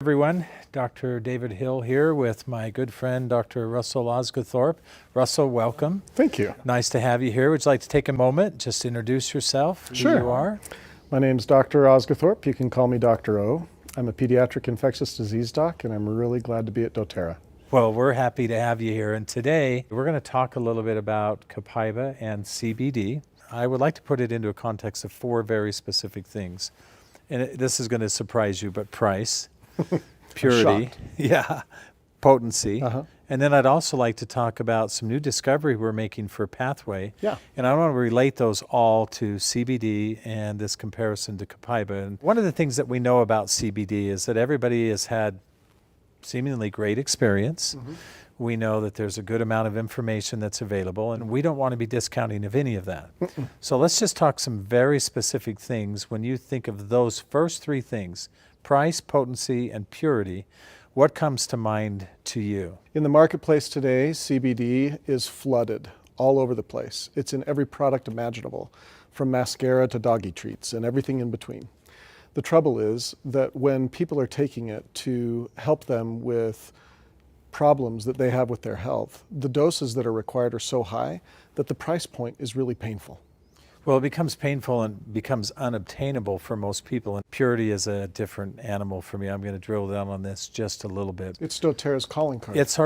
Everyone, Dr. David Hill here with my good friend, Dr. Russell Osguthorpe. Russell, welcome. Thank you. Nice to have you here. Would you like to take a moment, just introduce yourself, Sure. who you are? My name is Dr. Osguthorpe. You can call me Dr. O. I'm a pediatric infectious disease doc, and I'm really glad to be at doTERRA. Well, we're happy to have you here. And today, we're going to talk a little bit about Copaiba and CBD. I would like to put it into a context of four very specific things. And this is going to surprise you, but price, purity, potency. And then I'd also like to talk about some new discovery we're making for Pathway. And I want to relate those all to CBD and this comparison to Copaiba. And one of the things that we know about CBD is that everybody has had seemingly great experience. We know that there's a good amount of information that's available, and we don't want to be discounting of any of that. So let's just talk some very specific things. When you think of those first three things, price, potency, and purity, what comes to mind to you? In the marketplace today, CBD is flooded all over the place. It's in every product imaginable, from mascara to doggy treats and everything in between. The trouble is that when people are taking it to help them with problems that they have with their health, the doses that are required are so high that the price point is really painful. Well, it becomes painful and becomes unobtainable for most people. And purity is a different animal for me. I'm going to drill down on this just a little bit. It's doTERRA's calling card. It's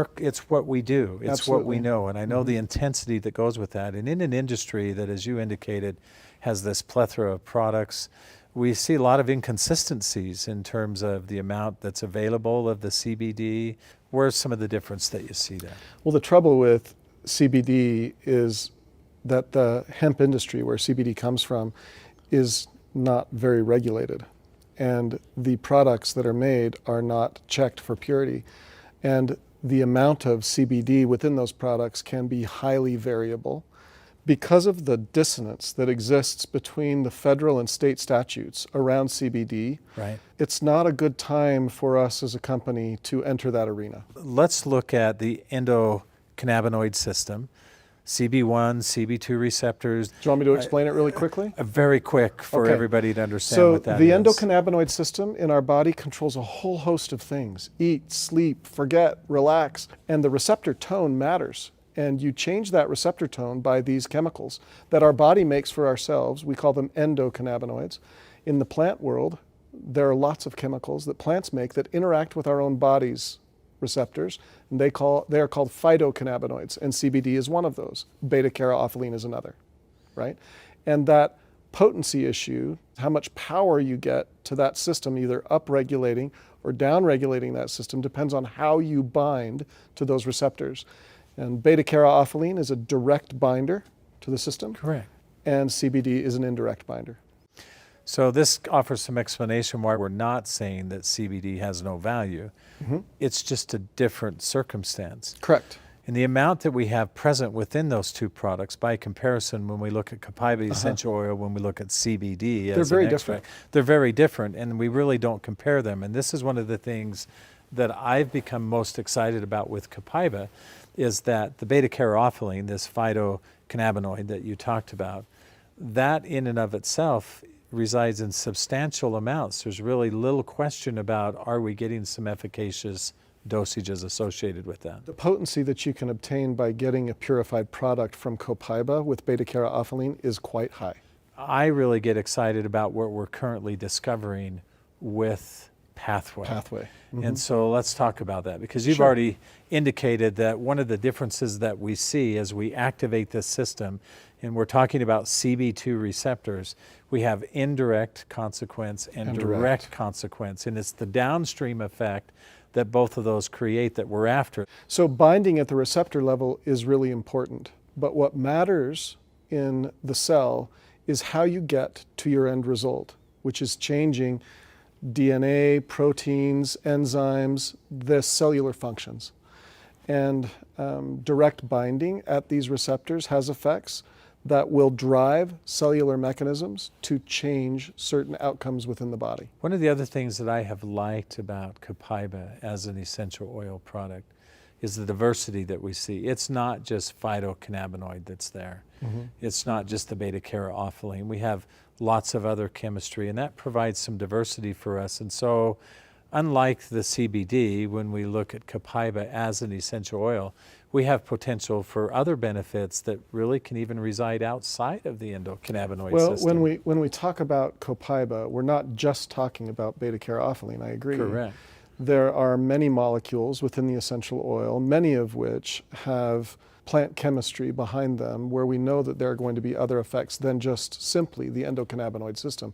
what we do. It's Absolutely. What we know. And I know the intensity that goes with that. And in an industry that, as you indicated, has this plethora of products, we see a lot of inconsistencies in terms of the amount that's available of the CBD. Where's some of the difference that you see there? Well, the trouble with CBD is that the hemp industry, where CBD comes from, is not very regulated. And the products that are made are not checked for purity. And the amount of CBD within those products can be highly variable. Because of the dissonance that exists between the federal and state statutes around CBD, it's not a good time for us as a company to enter that arena. Let's look at the endocannabinoid system, CB1, CB2 receptors. Do you want me to explain it really quickly? Very quick for everybody to understand what that is. So the endocannabinoid system in our body controls a whole host of things. Eat, sleep, forget, relax, and the receptor tone matters. And you change that receptor tone by these chemicals that our body makes for ourselves. We call them endocannabinoids. In the plant world, there are lots of chemicals that plants make that interact with our own body's receptors, and they are called phytocannabinoids, and CBD is one of those. Beta-caryophyllene is another, right? And that potency issue, how much power you get to that system, either up-regulating or down-regulating that system, depends on how you bind to those receptors. And beta-caryophyllene is a direct binder to the system. Correct. And CBD is an indirect binder. So this offers some explanation why we're not saying that CBD has no value. It's just a different circumstance. Correct. And the amount that we have present within those two products, by comparison, when we look at Copaiba essential oil, when we look at CBD as very an extract, they're very different, and we really don't compare them. And this is one of the things that I've become most excited about with Copaiba, is that the beta-caryophyllene, this phytocannabinoid that you talked about, that in and of itself resides in substantial amounts. There's really little question about, are we getting some efficacious dosages associated with that? The potency that you can obtain by getting a purified product from Copaiba with beta-caryophyllene is quite high. I really get excited about what we're currently discovering with Pathway. And so let's talk about that, because you've already indicated that one of the differences that we see as we activate this system, and we're talking about CB2 receptors, we have indirect consequence and direct consequence, and it's the downstream effect that both of those create that we're after. So binding at the receptor level is really important, but what matters in the cell is how you get to your end result, which is changing DNA, proteins, enzymes, the cellular functions. And direct binding at these receptors has effects that will drive cellular mechanisms to change certain outcomes within the body. One of the other things that I have liked about Copaiba as an essential oil product is the diversity that we see. It's not just phytocannabinoid that's there. It's not just the beta-caryophyllene. We have lots of other chemistry, and that provides some diversity for us. And so unlike the CBD, when we look at Copaiba as an essential oil, we have potential for other benefits that really can even reside outside of the endocannabinoid system. Well, when we talk about Copaiba, we're not just talking about beta-caryophyllene, I agree. Correct. There are many molecules within the essential oil, many of which have plant chemistry behind them where we know that there are going to be other effects than just simply the endocannabinoid system.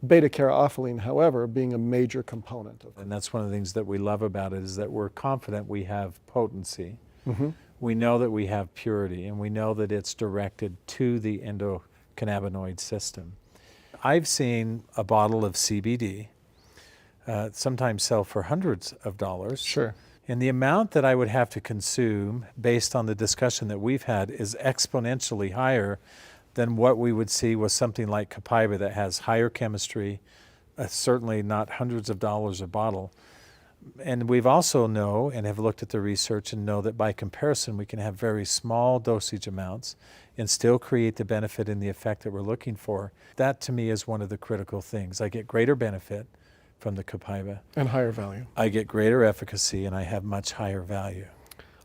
Beta-caryophyllene, however, being a major component of it. And that's one of the things that we love about it, is that we're confident we have potency. Mm-hmm. We know that we have purity, and we know that it's directed to the endocannabinoid system. I've seen a bottle of CBD sometimes sell for hundreds of dollars. Sure. And the amount that I would have to consume, based on the discussion that we've had, is exponentially higher than what we would see with something like Copaiba that has higher chemistry, certainly not hundreds of dollars a bottle. And we've also know and have looked at the research and know that by comparison we can have very small dosage amounts and still create the benefit and the effect that we're looking for. That to me is one of the critical things. I get greater benefit from the Copaiba. And higher value. I get greater efficacy and I have much higher value.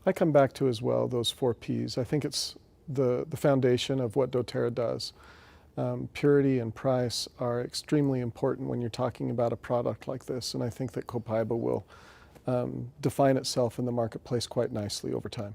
I come back to as well those 4 Ps. I think it's the foundation of what doTERRA does. Purity and price are extremely important when you're talking about a product like this, and I think that Copaiba will define itself in the marketplace quite nicely over time.